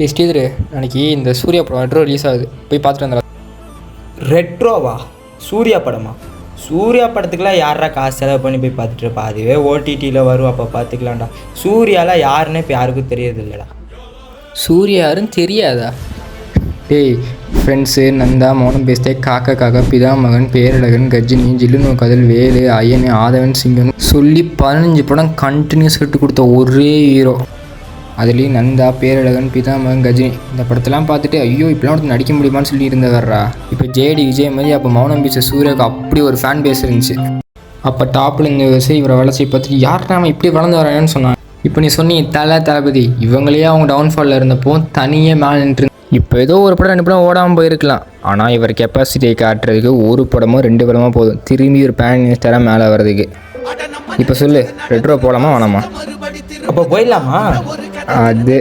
ஸ்ரீதர், நாளைக்கு இந்த சூர்யா படம் ரெட்ரோ ரிலீஸ் ஆகுது, போய் பார்த்துட்டு வந்துடலாம். ரெட்ரோவா? சூர்யா படமா? சூர்யா படத்துக்குலாம் யாரா காசு செலவு பண்ணி போய் பார்த்துட்டு இருப்பா? அதுவே ஓடிடியில் வரும், அப்போ பார்த்துக்கலாம்டா. சூர்யாலாம் யாருன்னே இப்போ யாருக்கும் தெரியறது இல்லைடா. சூர்யா யாருன்னு தெரியாதா? டேய், ஃப்ரெண்ட்ஸு, நந்தா, மௌனம் பேஸ்தே, காக்கா காக்கா, பிதாமகன், பேரழகன், கஜினி, ஜில்லுனு கதல், வேலு, அயனு, ஆதவன், சிங்கன் சொல்லி 15 படம் கண்டினியூஸ் விட்டு கொடுத்த ஒரே ஹீரோ. அதுலேயும் நந்தா, பேரழகன், பிதாமகன், கஜினி இந்த படத்தெல்லாம் பார்த்துட்டு ஐயோ இப்படிலாம் ஒருத்தர் நடிக்க முடியுமான்னு சொல்லி இருந்தவர்றா. இப்போ ஜேடி விஜய் மாதிரி அப்போ மௌனம் பேச சூர்யாவுக்கு அப்படி ஒரு ஃபேன் பேஸ் இருந்துச்சு. அப்போ டாப்பில் இந்த விஷயம் இவரை வளர்ச்சி பார்த்துட்டு யார் நாம இப்படி வளர்ந்து வராங்கன்னு சொன்னாங்க. இப்போ நீ சொன்னி தளபதி இவங்களையே அவங்க டவுன்ஃபாலில் இருந்தப்போ தனியே மேலே நின்று இப்போ ஏதோ ஒரு படம் 2 படம் ஓடாமல் போயிருக்கலாம். ஆனால் இவர் கெப்பாசிட்டியை காட்டுறதுக்கு ஒரு படமோ 2 படமோ போதும் திரும்பி ஒரு பேன் மினிஸ்டராக மேலே வர்றதுக்கு. இப்போ சொல்லு, ரெட்ரோ போகலாமா வேணாமா? அப்போ போயிடலாமா? அது